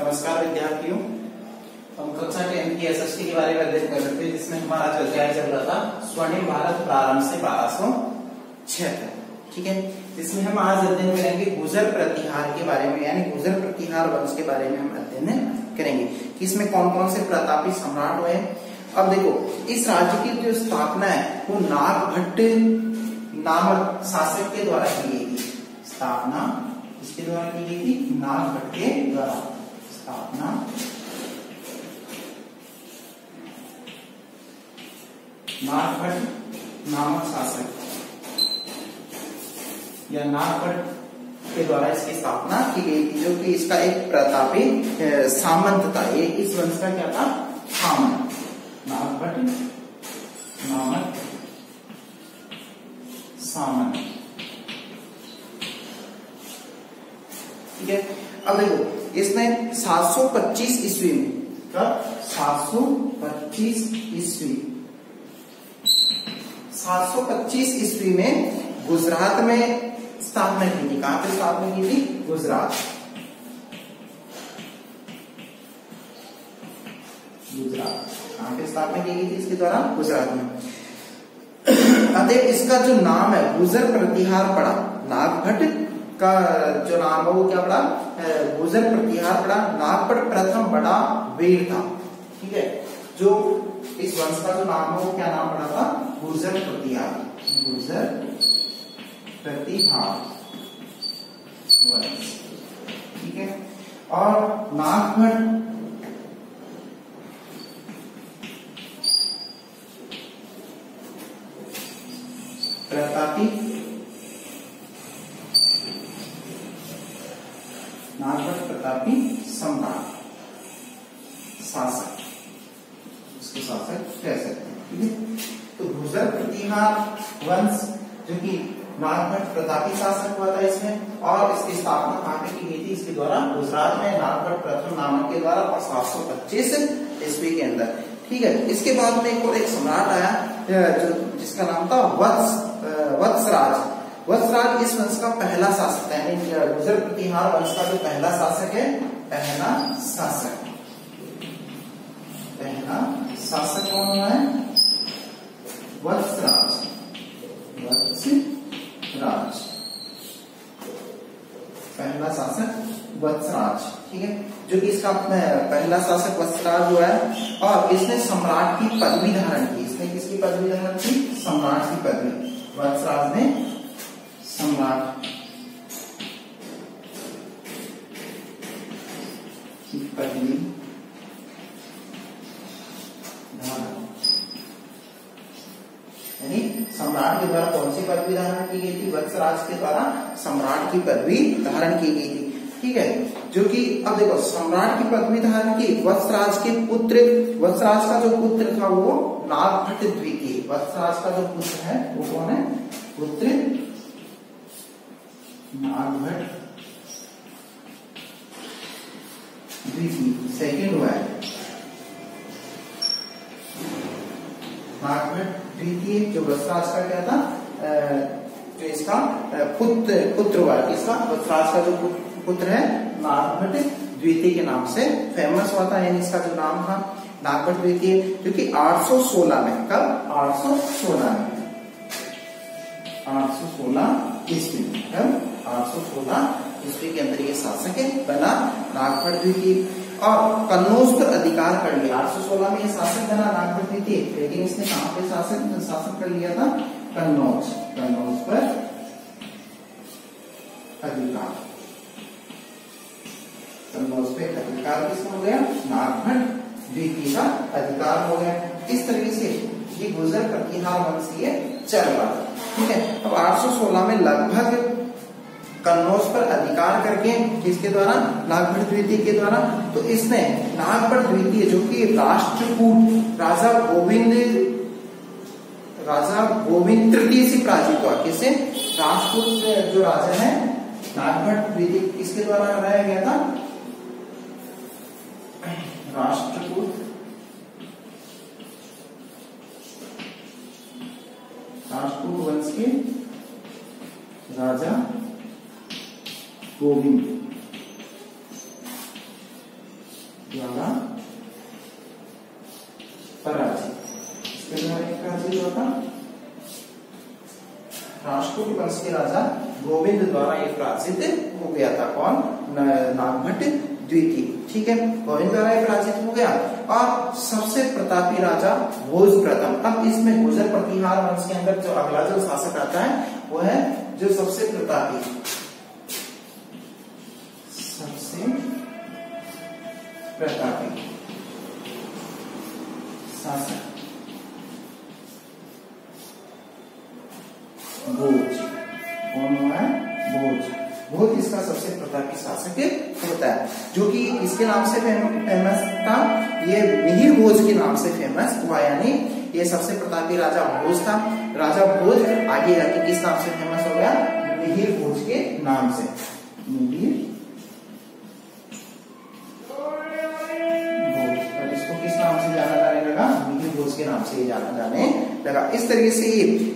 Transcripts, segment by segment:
नमस्कार विद्यार्थियों, हम कक्षा 10 की एसएसटी के बारे में अध्ययन कर रहे थे, जिसमें हमारा अध्याय चल रहा था स्वर्णिम भारत प्रारंभ से 1206 तक। ठीक है, जिसमें हम आज अध्ययन करेंगे गुर्जर प्रतिहार के बारे में, यानी गुर्जर प्रतिहार वंश के बारे में हम अध्ययन करेंगे कि इसमें कौन कौन से प्रतापी सम्राट हुए। अब देखो, इस राज्य की जो स्थापना है वो नागभट्ट नामक शासक के द्वारा की गई थी। स्थापना इसके द्वारा की गई थी, नागभट्ट के द्वारा स्थापना नागभट्ट नामक शासक या नागभट्ट के द्वारा इसकी स्थापना की गई थी, जो कि इसका एक प्रतापी सामंत था। ये इस वंश का क्या था? सामंत। नागभट्ट नामक सामंत। ठीक है, अब देखो इसने 725 ईस्वी में, कब? 725 ईस्वी 725 ईस्वी में गुजरात में स्थापना की थी। कहां पे स्थापना की थी? गुजरात। कहां पे स्थापना की गई थी इसके द्वारा? गुजरात में। अतः इसका जो नाम है गुर्जर प्रतिहार पड़ा। नागभट्ट का जो नाम है वो क्या पड़ा? गुर्जर प्रतिहार पड़ा। नागभट्ट प्रथम बड़ा वीर था। ठीक है, जो इस वंश का जो नाम है वो क्या नाम पड़ा था? गुर्जर प्रतिहार। गुर्जर प्रतिहार वंश। ठीक है, और नागभट्ट प्रतापी, नागभट्ट प्रतापी सम्राट, शासक, उसको शासक कह सकते हैं। ठीक है, तो गुर्जर प्रतिहार वंश जो कि नागभट्ट प्रतापी शासक हुआ था इसमें, और इसकी स्थापना कहां पे की गई थी? इसके द्वारा गुजरात में नागभट्ट प्रथम नामक के द्वारा, और 725 ईस्वी के अंदर। ठीक है, इसके बाद में एक सम्राट आया जो जिसका नाम था वत्सराज। वत्सराज इस वंश का पहला शासक है, यानी गुर्जर प्रतिहार वंश का जो पहला शासक है, पहला शासक कौन हुआ है? वत्सराज। पहला शासक वत्सराज। ठीक है, जो कि इसका पहला शासक वत्सराज हुआ है, और इसने सम्राट की पदवी धारण की। इसने किसकी पदवी धारण की? सम्राट की पदवी। वत्सराज ने सम्राट की पदवी धारण, यानी सम्राट के द्वारा कौन सी पदवी धारण की गई थी? वत्सराज के द्वारा सम्राट की पदवी धारण की गई थी। ठीक है, जो कि अब देखो सम्राट की पदवी धारण की वत्सराज के पुत्र, वत्सराज का जो पुत्र था वो नागभट्ट द्वितीय। वत्सराज का जो पुत्र है वो कौन है? पुत्र नागभट्ट द्वितीय, सेकंड हुआ है। नागभट्ट द्वितीय जो वत्सराज का क्या था? जो इसका पुत्र हुआ है। इसका वत्सराज का जो पुत्र है नागभट्ट द्वितीय के नाम से फेमस हुआ था, यानी इसका जो नाम था नागभट्ट द्वितीय, जो कि 816 में, कब? 816 ईस्वी, कब? 816 ईस्वी के अंदर ये शासक है बना नागभट्ट द्वितीय, और कन्नौज पर अधिकार कर लिया। 816 में ये शासक बना नागभट्ट द्वितीय, लेकिन इसने कहां पे शासन कर लिया था? कन्नौज पर अधिकार। कन्नौज पे अधिकार किसका हो गया? नागभट्ट द्वितीय का अधिकार हो गया। इस तरीके से ये गुर्जर प्रतिहार वंश ये चल रहा था। ठीक है, अब 816 में लगभग कन्नौज पर अधिकार करके, किसके द्वारा? नागभट्ट द्वितीय के द्वारा। तो इसने नागभट्ट द्वितीय जो कि राष्ट्रकूट राजा गोविंद तृतीय से पराजित हुआ। किसे? राष्ट्रकूट जो राजा है नागभट्ट द्वितीय, किसके द्वारा हराया गया था? राष्ट्रकूट वंश के राजा गोविंद द्वारा पराजित। इसके द्वारा पराजित होता राष्ट्रकूट वंश के राजा गोविंद द्वारा ये पराजित हो गया था। कौन? नागभट्ट द्वितीय। ठीक है, गोविंद द्वारा ये पराजित हो गया। और सबसे प्रतापी राजा भोज प्रथम। अब इसमें गुर्जर प्रतिहार वंश के अंदर जो अगला जो शासक आता है वो है जो सबसे प्रतापी शासक भोज। कौन हुआ है? भोज। भोज इसका सबसे प्रतापी शासक होता है, जो कि इसके नाम से फेमस था। ये मिहिर भोज के नाम से फेमस हुआ, यानी ये सबसे प्रतापी राजा भोज था। राजा भोज आगे जाके किस नाम से फेमस हो गया? मिहिर भोज के नाम से। मिहिर भोज, और इसको किस नाम से जाना जाने लगा? मिहिर भोज के नाम से जाना जाने लगा। इस तरीके से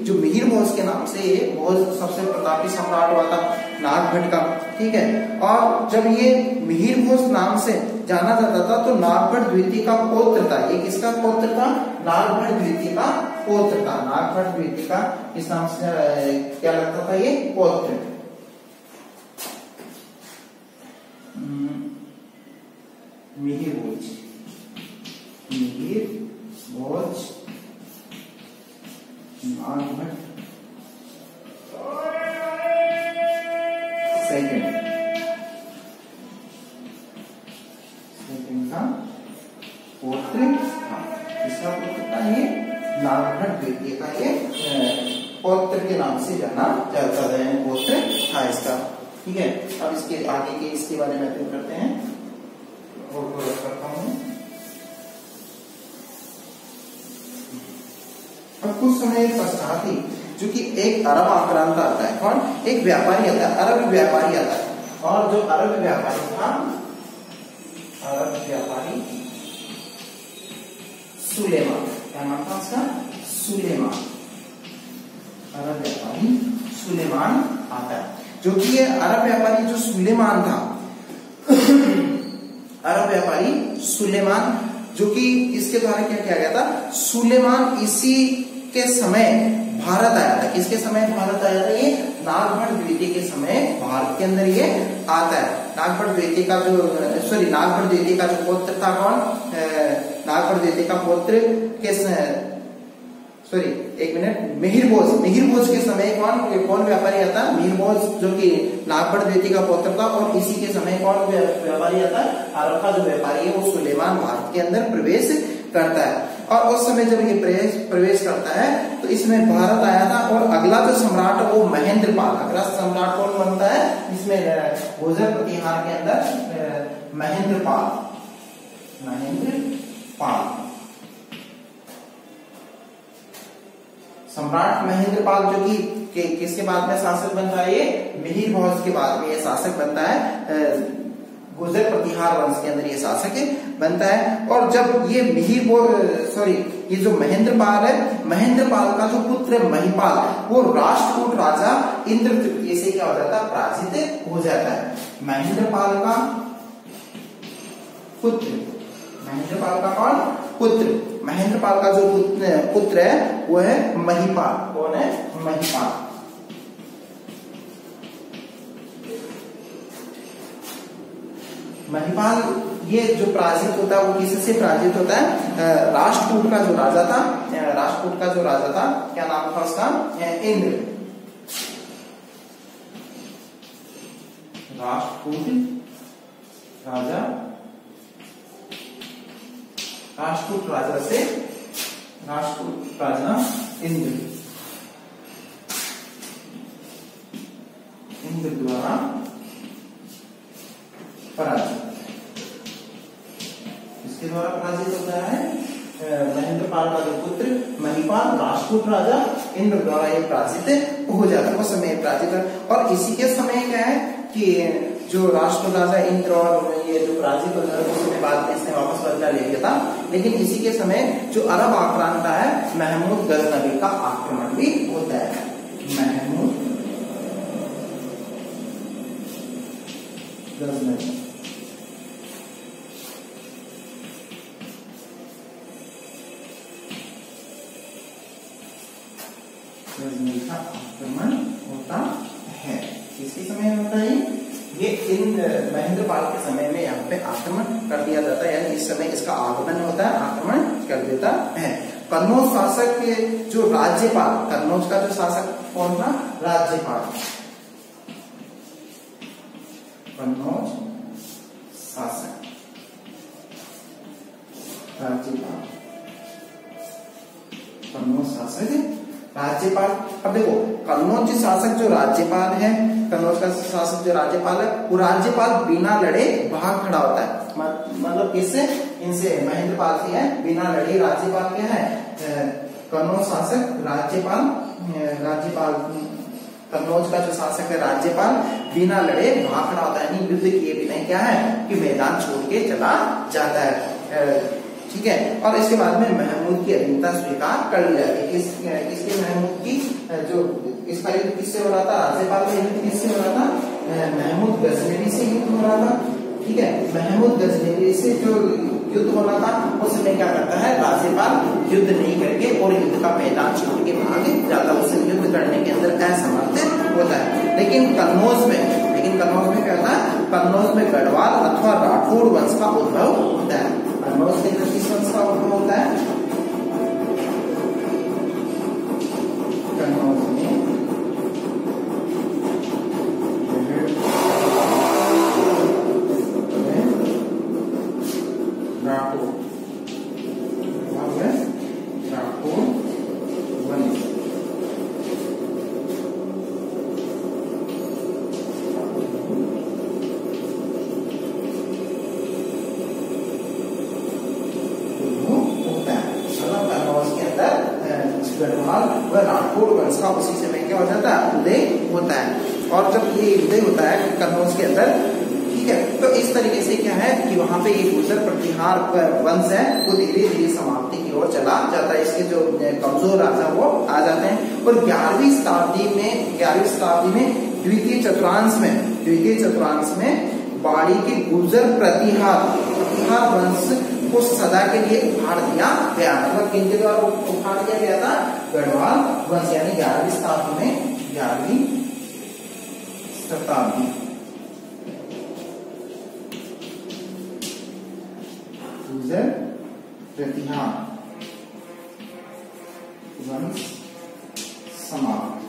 जो मिहिर भोज के नाम से भोज सबसे प्रतापी सम्राट हुआ था नागभट्ट का। ठीक है, और जब ये मिहिर भोज नाम से जाना जाता था तो नागभट्ट द्वितीय का पौत्र था। ये किसका पौत्र था? नागभट्ट द्वितीय का पौत्र था। नागभट्ट द्वितीय का इस नाम से क्या लगता था? ये पौत्र। मिहिर भोज, मिहिर भोज नागभट्ट सेकंड का पौत्र था। इसका पौत्र था ये नागभट्ट द्वितीय का ये पौत्र के नाम से जाना जाता है, पौत्र था इसका। ठीक है, अब इसके आगे के इसके बारे में बात करते हैं। करता हूं। अब कुछ समय पश्चात ही जो कि एक अरब आक्रांता आता है। कौन? एक व्यापारी आता है, अरब व्यापारी आता है। और जो अरब व्यापारी था, अरब व्यापारी सुलेमान, क्या नाम था उसका? सुलेमान। अरब व्यापारी सुलेमान आता है, जो कि ये अरब व्यापारी जो सुलेमान था, अरब व्यापारी सुलेमान, जो कि इसके द्वारा क्या किया गया था? सुलेमान इसी के समय भारत आया था। किसके समय भारत आया था? ये नागभट्ट द्वितीय के समय भारत के अंदर ये आता है। नागभट्ट द्वितीय का जो नागभट्ट द्वितीय का जो पौत्र था, कौन? नागभट्ट द्वितीय का पौत्र के एक मिनट, मिहिर भोज। मिहिर भोज के समय कौन व्यापारी आता? मिहिर भोज, जो कि नागभट्ट द्वितीय का पौत्र था। और इसी के समय कौन व्यापारी आता? अरब का जो व्यापारी है वो सुलेमान भारत के अंदर प्रवेश करता है। और उस समय जब ये प्रवेश करता है तो इसमें भारत आया था। और अगला जो सम्राट है वो महेंद्रपाल। अगला सम्राट कौन बनता है इसमें? गुर्जर प्रतिहार के अंदर महेंद्रपाल। सम्राट महेंद्रपाल, जो कि किसके बाद में शासक बनता है? ये मिहिर भोज के बाद में ये शासक बनता है। गुर्जर प्रतिहार वंश के अंदर ये शासक बनता है। और जब ये ये जो महेंद्रपाल है, महेंद्रपाल का जो पुत्र महिपाल वो राष्ट्रकूट राजा इंद्र तृतीय से क्या हो जाता है? पराजित हो जाता है। महेंद्रपाल का पुत्र, महेंद्रपाल का कौन? पुत्र। महेंद्रपाल का जो पुत्र है वो है महिपाल। कौन है? महिपाल। महिपाल ये जो पराजित होता है वो किससे पराजित होता है? राष्ट्रकूट का जो राजा था, राष्ट्रकूट का जो राजा था, क्या नाम था उसका? इंद्र। राष्ट्रकूट राजा, राष्ट्रकूट राजा से राष्ट्रकूट राजा इंद्र, इंद्र द्वारा पराजित। इसके द्वारा पराजित होता है महेंद्रपाल का जो पुत्र महिपाल, राष्ट्रकूट राजा इंद्र द्वारा ये पराजित हो जाता है। उस समय पराजित। और इसी के समय क्या है कि जो राष्ट्रकूट राजा इंद्र और ये जो पराजित हो जाता है उस समय बाद में इसने वापस बदला ले लिया था। लेकिन इसी के समय जो अरब आक्रांता है महमूद गजनवी का आक्रमण भी होता है। महमूद गजनवी ये इन महेंद्रपाल के समय में यहाँ पे आक्रमण कर दिया जाता है, यानी इस समय इसका आगमन होता है, आक्रमण कर देता है। कन्नौज शासक के जो राज्यपाल, कन्नौज का जो शासक कौन था? राज्यपाल। कन्नौज शासक, राज्यपाल, कन्नौज शासक राज्यपाल। अब देखो कन्नौज शासक जो राज्यपाल है, कन्नौज का शासक जो राज्यपाल है, वो राज्यपाल बिना लड़े भाग खड़ा होता है। मतलब किससे? इनसे, महेंद्रपाल से है, बिना लड़े राज्यपाल क्या है? कन्नौज शासक राज्यपाल, राज्यपाल कन्नौज का जो शासक है राज्यपाल बिना लड़े भाग खड़ा होता है, यानी युद्ध किए बिना क्या है कि मैदान छोड़ के चला जाता है। ठीक है। और इसके बाद में महमूद की अधीनता स्वीकार कर ली जाती है। किसके? महमूद की, जो इसका युद्ध किससे हो रहा था? राज्यपाल का युद्ध किससे हो रहा था? महमूद गजनवी से युद्ध हो रहा था। ठीक है। महमूद गजनवी से जो युद्ध हो रहा था, उस समय क्या करता है? राज्यपाल युद्ध नहीं करके और युद्ध का मैदान छोड़ के भाग जाता है, उससे युद्ध करने के अंदर असमर्थ होता है। लेकिन कन्नौज में क्या होता है? कन्नौज में गढ़वाल अथवा राठौड़ वंश का उद्भव होता है। कन्नौज के अंदर किस वंश का उद्भव होता है? कन्नौज में राठौड़ वंश। गढ़वाल व राठौड़ वंश का उसी समय क्या हो जाता है? उदय होता है। और जब ये उदय होता है कन्नौज के अंदर, ठीक है, तो इस तरीके से क्या है कि वहां पे ये गुर्जर प्रतिहार वंश है वो धीरे धीरे समाप्ति की ओर चला जाता है। इसके जो कमजोर राजा वो आ जाते हैं। और 11वीं शताब्दी में द्वितीय चतुर्थांश में बाड़ी के गुर्जर प्रतिहार वंश को सदा के लिए उखाड़ दिया गया। मतलब किनके द्वारा उखाड़ दिया गया था? गढ़वाल वंश, यानी 11वीं शताब्दी गुर्जर प्रतिहार वंश समाप्त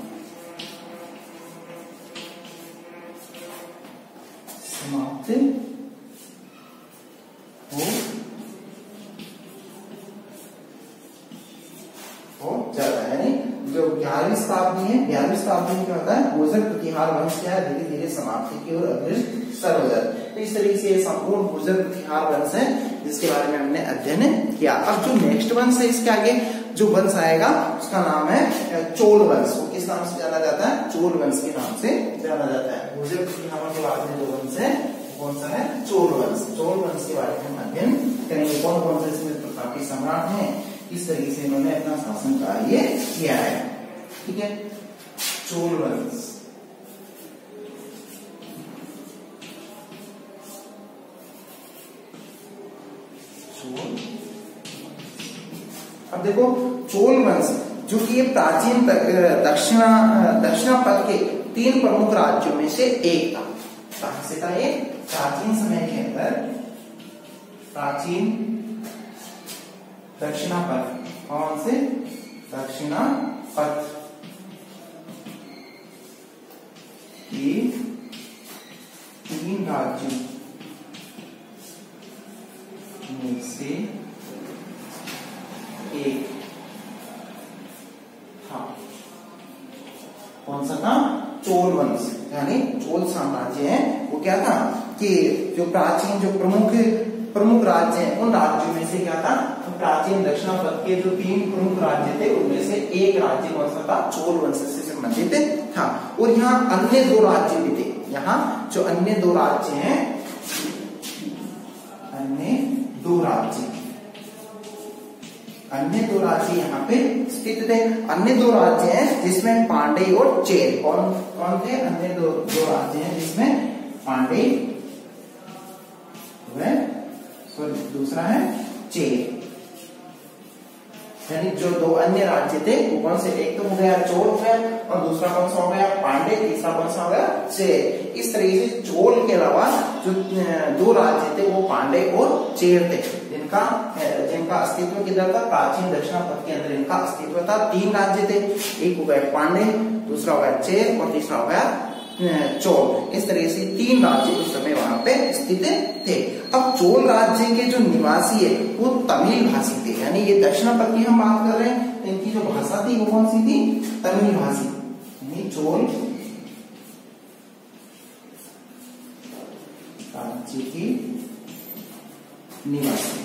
हो जाता है। यानी जो 11वीं शताब्दी है, 11वीं शताब्दी में क्या होता है? गुर्जर प्रतिहार वंश क्या है? धीरे धीरे समाप्ति की ओर अग्रसर हो जाता है। तो इस तरीके से ये संपूर्ण गुर्जर प्रतिहार वंश है जिसके बारे में हमने अध्ययन किया। अब जो नेक्स्ट वंश है, इसके आगे जो वंश आएगा उसका नाम है चोल वंश। वो किस नाम से जाना जाता है? चोल वंश के नाम से जाना जाता है। गुर्जर प्रतिहार के बाद में जो वंश है कौन सा है? चोल वंश। चोल वंश के बारे में हम अध्ययन करेंगे। कौन कौन से इसमें प्रकार के सम्राट हैं, किस तरीके से इन्होंने अपना शासन कार्य किया है। ठीक है। चोल वंश, अब देखो चोल वंश जो कि ये प्राचीन दक्षिणापथ के 3 प्रमुख राज्यों में से एक था। कहां से था ये? प्राचीन समय के अंदर प्राचीन दक्षिणापथ, कौन से? दक्षिणापथ के 3 राज्यों में से एक था। कौन सा था? चोल वंश। यानी चोल साम्राज्य है वो क्या था कि जो प्राचीन जो प्रमुख राज्य हैं उन राज्यों में से क्या था? तो प्राचीन दक्षिणापथ के जो 3 प्रमुख राज्य थे उनमें से एक राज्य कौन सा था? चोल वंश से संबंधित था। और यहाँ अन्य 2 राज्य भी थे। यहाँ जो अन्य 2 राज्य हैं, अन्य 2 राज्य यहाँ पे स्थित थे। अन्य 2 राज्य हैं जिसमें पांडे और चेर। कौन कौन थे? अन्य दो राज्य हैं जिसमें पांडे व दूसरा है चेर। यानी जो 2 अन्य राज्य थे वो कौन से? एक तो हो गया चोल हो गया और दूसरा कौन सा हो गया? पांडे। तीसरा कौन सा हो गया? चेर। इस तरीके से चोल चोल के अलावा जो दो राज्य थे वो पांडे और चेर थे, जिनका अस्तित्व किधर था, प्राचीन दक्षिणापथ के अंदर इनका अस्तित्व था। 3 राज्य थे, एक हो गया पांडे, दूसरा हो गया चेर और तीसरा हो गया चोल। इस तरह से 3 राज्य उस समय वहां पे स्थित थे। अब चोल राज्य के जो निवासी है वो तमिल भाषी थे, यानी ये दक्षिणापथ की हम बात कर रहे हैं, तो इनकी जो भाषा थी वो कौन सी थी, तमिल भाषी, यानी चोल राज्य की निवासी।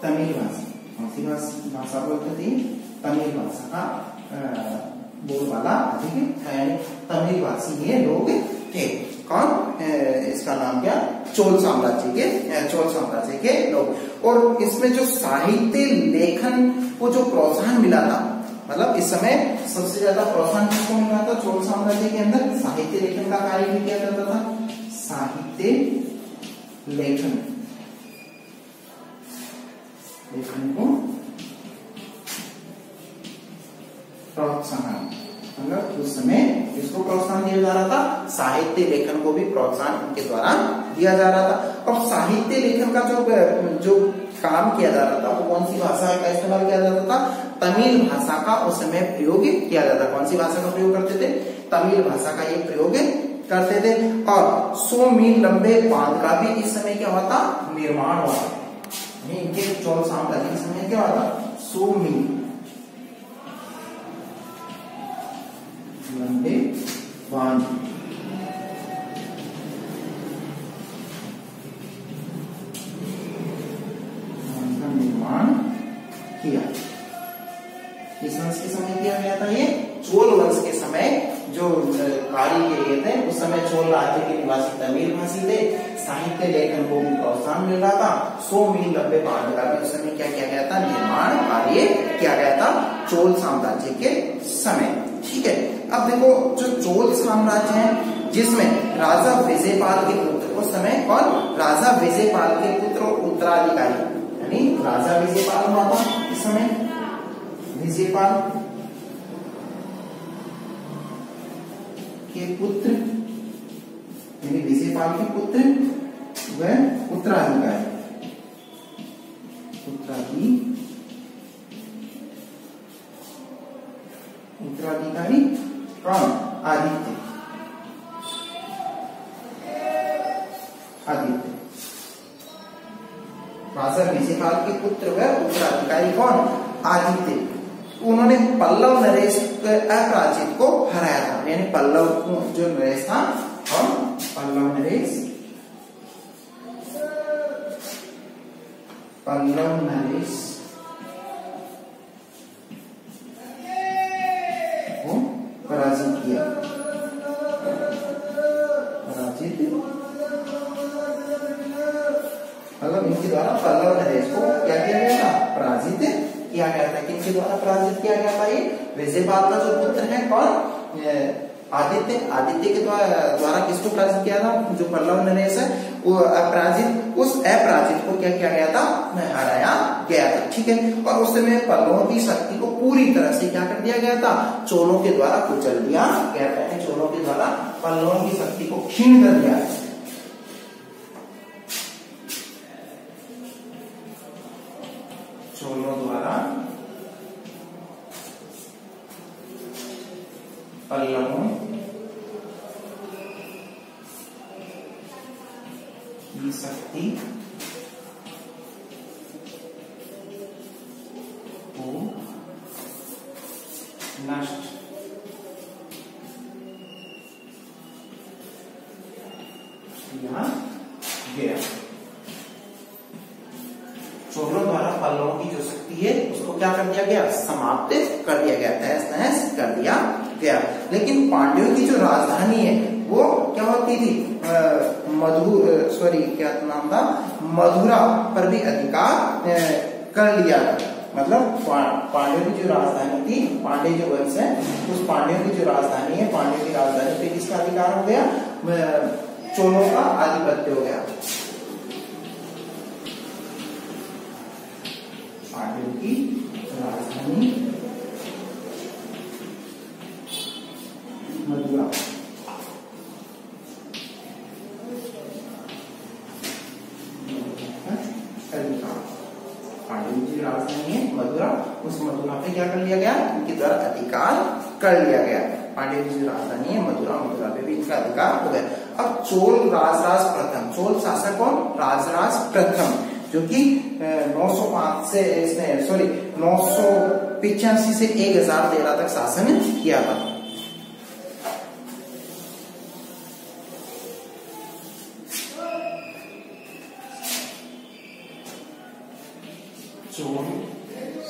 तमिल भाषा, कौन सी भाषा बोलते थे, तमिल भाषा का बोलबाला अधिक है, यानी तमिल भाषी ये लोग थे। कौन, इसका नाम क्या, चोल साम्राज्य के लोग। और इसमें जो साहित्य लेखन को जो प्रोत्साहन मिला था, मतलब इस समय सबसे ज्यादा प्रोत्साहन किसको मिला था, चोल साम्राज्य के अंदर साहित्य लेखन का कार्य भी किया जाता था। साहित्य लेखन को प्रोत्साहन, मतलब उस समय इसको प्रोत्साहन दिया जा रहा था, साहित्य लेखन को भी प्रोत्साहन उनके द्वारा दिया जा रहा था। और साहित्य लेखन का जो काम किया जा रहा था वो कौन सी भाषा का इस्तेमाल किया जाता था, तमिल भाषा का उस समय प्रयोग किया जाता। कौन सी भाषा का प्रयोग करते थे, तमिल भाषा का ये प्रयोग करते थे। और 100 मील लंबे बांध का भी इस समय क्या हुआ था, निर्माण हुआ। इनके चोल साम्राज्य के समय क्या हुआ था, 100 मील लंबे बांध का निर्माण किया। किस वंश के समय किया गया था, ये चोल वंश के समय जो कार्य किए थे उस समय चोल राज्य के निवासी तमिल भाषी थे। साहित्य लेखन को भी प्रोत्साहन मिल रहा था। 100 मील लंबे बांध का भी उस समय क्या किया गया था, निर्माण कार्य किया गया था चोल साम्राज्य के समय। ठीक है, अब देखो जो चोल साम्राज्य है जिसमें राजा विजयपाल के पुत्र, उस समय कौन, राजा विजयपाल के पुत्र और उत्तराधिकारी, यानी राजा विजयपाल हुआ था इस समय, विजयपाल के पुत्र, यानी विजयपाल के पुत्र वह उत्तराधिकारी कौन, आदित्य। राजा विजयपाल के पुत्र व उत्तराधिकारी कौन, आदित्य। उन्होंने पल्लव नरेश अपराजित को हराया था, यानी पल्लव जो नरेश था, और पल्लव नरेश को पराजित किया, मतलब इनके द्वारा पल्लव नरेश को क्या किया गया था, पराजित किया गया था। किनके द्वारा पराजित किया गया था, ये विजयपाल का जो पुत्र है कौन, आदित्य के द्वारा किसको पराजित किया था, जो पल्लव नरेश है वो अपराजित, उस अपराजित को क्या किया गया था, हराया गया था। ठीक है, और उस समय पल्लवों की शक्ति को पूरी तरह से क्या कर दिया गया था, चोलों के द्वारा कुचल दिया गया था। चोलों के द्वारा पल्लवों की शक्ति को क्षीण कर दिया। चोलों द्वारा पल्लवों की शक्ति को नष्ट किया गया। चोलों द्वारा पल्लवों की जो शक्ति है उसको क्या कर दिया गया, समाप्त कर दिया गया, तहस नहस कर दिया गया। लेकिन पांड्यों की जो राजधानी है वो क्या होती थी, क्या नाम था, मधुरा पर भी अधिकार कर लिया। मतलब पांड्यों की जो राजधानी थी, पांड्य जो वंश है उस पांड्यों की जो राजधानी है, पांड्यों की राजधानी पे किसका अधिकार हो गया, चोलों का आधिपत्य हो गया। पांड्यों की राजधानी मदुरा। पांडवों की राजधानी है मदुरा, उस मदुरा पे क्या कर लिया गया, इनके द्वारा अधिकार कर लिया गया। पांडवों की राजधानी है मदुरा, मदुरा पे भी इनका अधिकार हो गया। अब चोल राजराज प्रथम, चोल शासक कौन, राजराज प्रथम, जो कि 905 से इसने सॉरी 985 से 1013 तक शासन किया था। चोल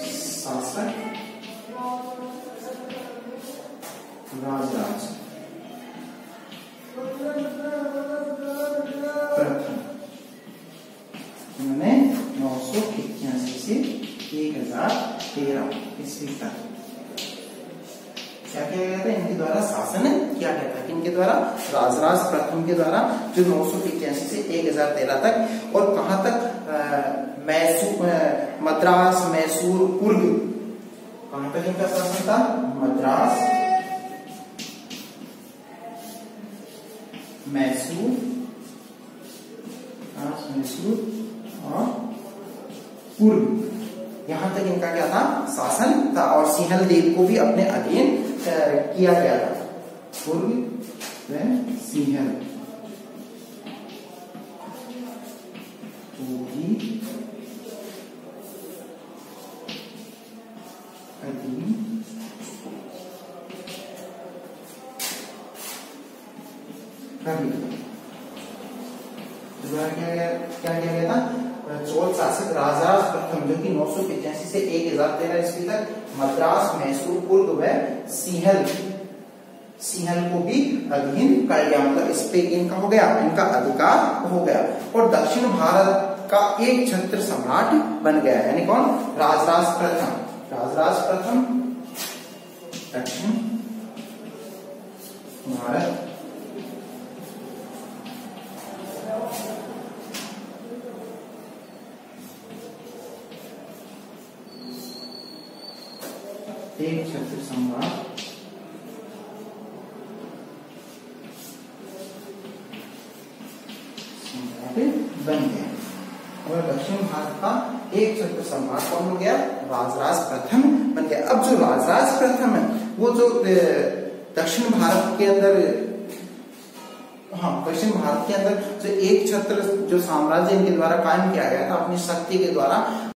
शासक राजराज प्रथम, उन्होंने 981 से 1013 ईस्वी तक क्या किया गया था, इनके द्वारा शासन किया गया था। इनके द्वारा, राजराज प्रथम के द्वारा, जो 985 से 1013 तक। और कहां तक, मद्रास, मैसूर, कुर्ग, कहां तक इनका शासन था, मद्रास, मैसूर और कुर्ग, यहां तक इनका क्या था, शासन था। और सिंहल देव को भी अपने अधीन किया गया था। कुर्ग व सिंहल को भी अधीन कर लिया। क्या किया गया था, चोल शासक राजराज प्रथम, जो कि 985 से 1013 ईस्वी तक मद्रास, मैसूर, कुर्ग व सिंहल को भी अधीन कर लिया। मतलब इस पे इनका हो गया, इनका अधिकार हो गया। और दक्षिण भारत का एक छत्र सम्राट बन गया, यानी कौन, राजराज प्रथम। राजराज प्रथम दक्षिण भारत एक छत्र सम्राट बन गया। और दक्षिण भारत का एक छत्र सम्राट कौन हो गया, राजराज प्रथम बन गया। अब जो राजराज प्रथम है, वो जो दक्षिण भारत के अंदर, दक्षिण भारत के अंदर जो एक छत्र जो साम्राज्य इनके द्वारा कायम किया गया था अपनी शक्ति के द्वारा,